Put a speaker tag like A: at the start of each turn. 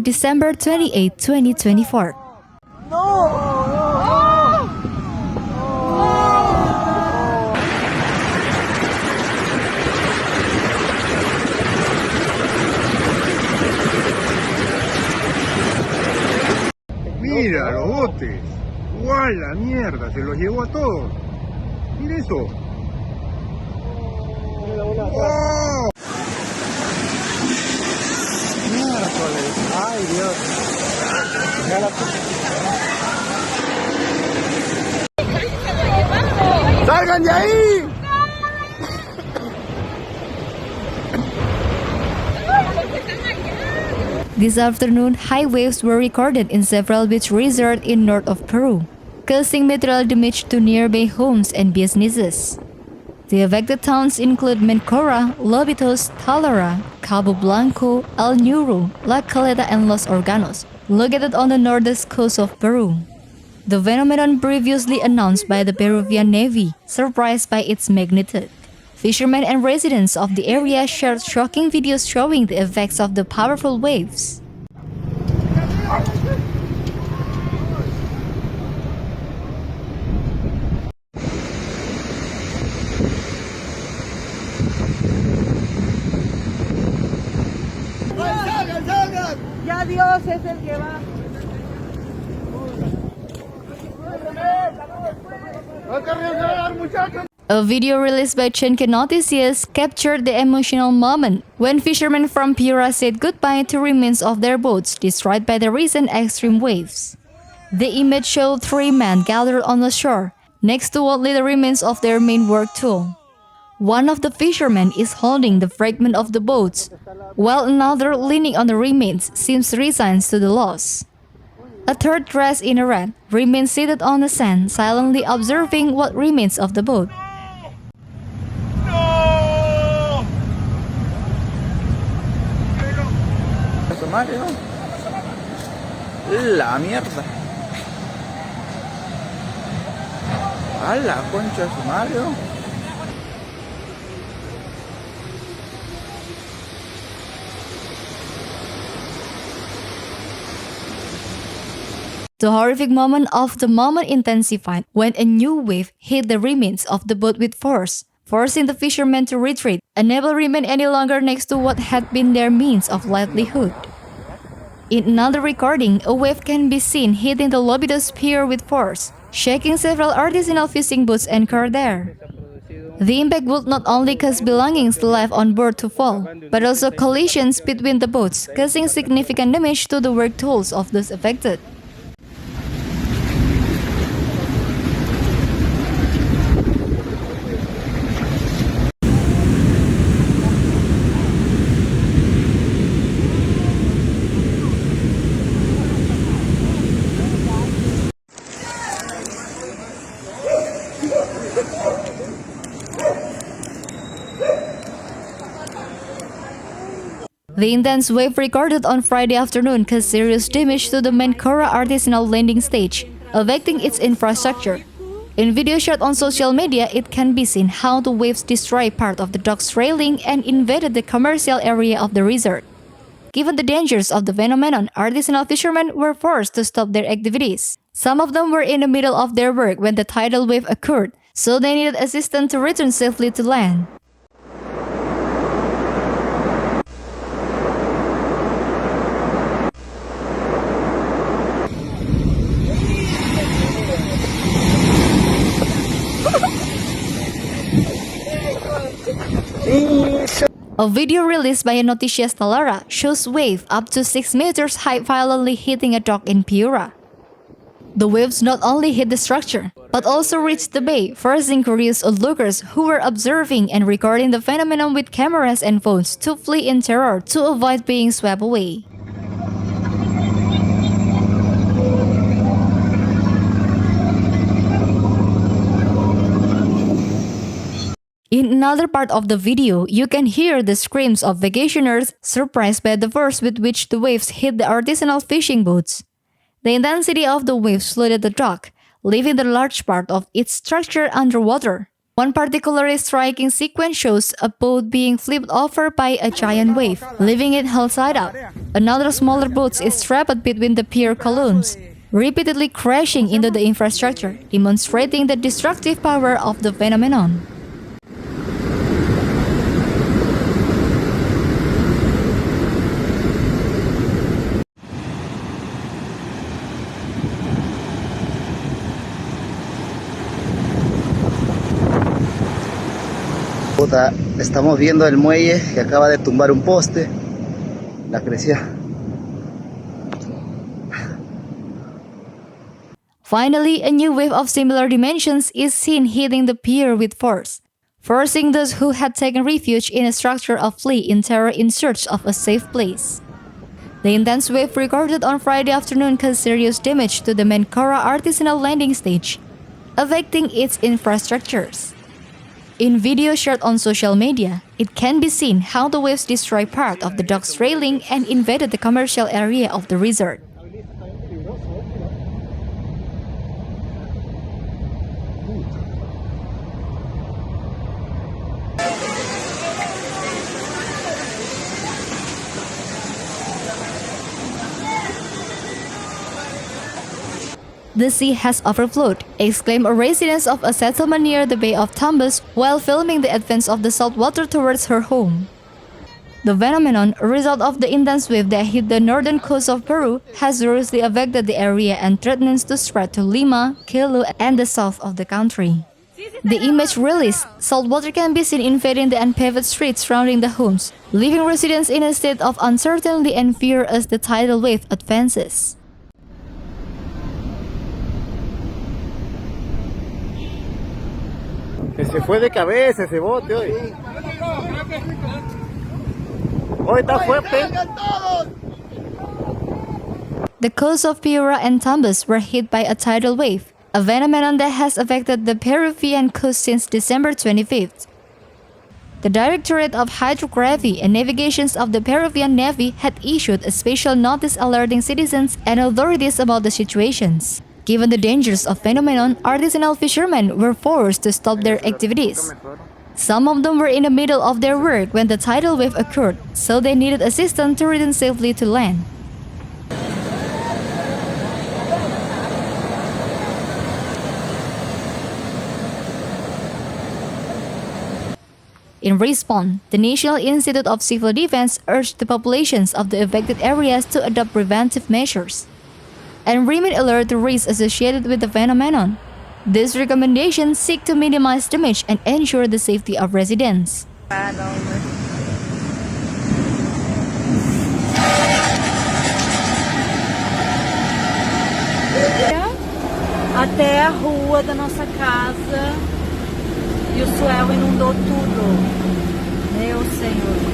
A: December 28, 2024.
B: Mira los botes. ¡Guau, la mierda! Se los llevó a todos. Mira eso. ¡Oh! Miércoles. ¡Ay, Dios! ¡Salgan de ahí!
A: This afternoon, high waves were recorded in several beach resorts in north of Peru, causing material damage to nearby homes and businesses. The affected towns include Mancora, Lobitos, Talara, Cabo Blanco, Ñuro, Caleta and Los Órganos, located on the northeast coast of Peru. The phenomenon previously announced by the Peruvian Navy, surprised by its magnitude. Fishermen and residents of the area shared shocking videos showing the effects of the powerful waves.
C: Ya Dios es el que va.
A: A video released by Chenke Noticias captured the emotional moment when fishermen from Piura said goodbye to remains of their boats destroyed by the recent extreme waves. The image showed three men gathered on the shore, next to what little remains of their main work tool. One of the fishermen is holding the fragment of the boats, while another, leaning on the remains, seems resigned to the loss. A third, dressed in a red, remains seated on the sand, silently observing what remains of the boat.
D: La mierda. A la concha de su madre.
A: The horrific moment of the moment intensified when a new wave hit the remains of the boat with force, forcing the fishermen to retreat, unable to remain any longer next to what had been their means of livelihood. In another recording, a wave can be seen hitting the Lobitos pier with force, shaking several artisanal fishing boats anchored there. The impact would not only cause belongings left on board to fall, but also collisions between the boats, causing significant damage to the work tools of those affected. The intense wave recorded on Friday afternoon caused serious damage to the Mancora artisanal landing stage, affecting its infrastructure. In video shared on social media, it can be seen how the waves destroyed part of the dock's railing and invaded the commercial area of the resort. Given the dangers of the phenomenon, artisanal fishermen were forced to stop their activities. Some of them were in the middle of their work when the tidal wave occurred, so they needed assistance to return safely to land. A video released by Noticias Talara shows wave up to 6 meters high violently hitting a dock in Piura. The waves not only hit the structure, but also reached the bay, forcing curious onlookers who were observing and recording the phenomenon with cameras and phones to flee in terror to avoid being swept away. In another part of the video, you can hear the screams of vacationers surprised by the force with which the waves hit the artisanal fishing boats. The intensity of the waves flooded the dock, leaving the large part of its structure underwater. One particularly striking sequence shows a boat being flipped over by a giant wave, leaving it held side up. Another smaller boat is trapped between the pier columns, repeatedly crashing into the infrastructure, demonstrating the destructive power of the phenomenon.
E: Puta, estamos viendo el muelle que acaba de tumbar un poste. La crecía.
A: Finally, a new wave of similar dimensions is seen hitting the pier with force, forcing those who had taken refuge in a structure to flee in terror in search of a safe place. The intense wave recorded on Friday afternoon caused serious damage to the Mancora artisanal landing stage, affecting its infrastructures. In video shared on social media, it can be seen how the waves destroyed part of the dock's railing and invaded the commercial area of the resort. "The sea has overflowed," exclaimed a resident of a settlement near the Bay of Tumbes while filming the advance of the salt water towards her home. The phenomenon, a result of the intense wave that hit the northern coast of Peru, has seriously affected the area and threatens to spread to Lima, Quito, and the south of the country. The image released, salt water can be seen invading the unpaved streets surrounding the homes, leaving residents in a state of uncertainty and fear as the tidal wave advances.
E: Que se fue de cabeza ese bote hoy. Hoy está fuerte.
A: The coasts of Piura and Tumbes were hit by a tidal wave, a phenomenon that has affected the Peruvian coast since December 25th. The Directorate of Hydrography and Navigation of the Peruvian Navy had issued a special notice alerting citizens and authorities about the situations. Given the dangers of phenomenon, artisanal fishermen were forced to stop their activities. Some of them were in the middle of their work when the tidal wave occurred, so they needed assistance to return safely to land. In response, the National Institute of Civil Defense urged the populations of the affected areas to adopt preventive measures and remain alert to risks associated with the phenomenon. These recommendations seek to minimize damage and ensure the safety of residents.
C: Até a rua da nossa casa e o swell inundou tudo. Meu Senhor.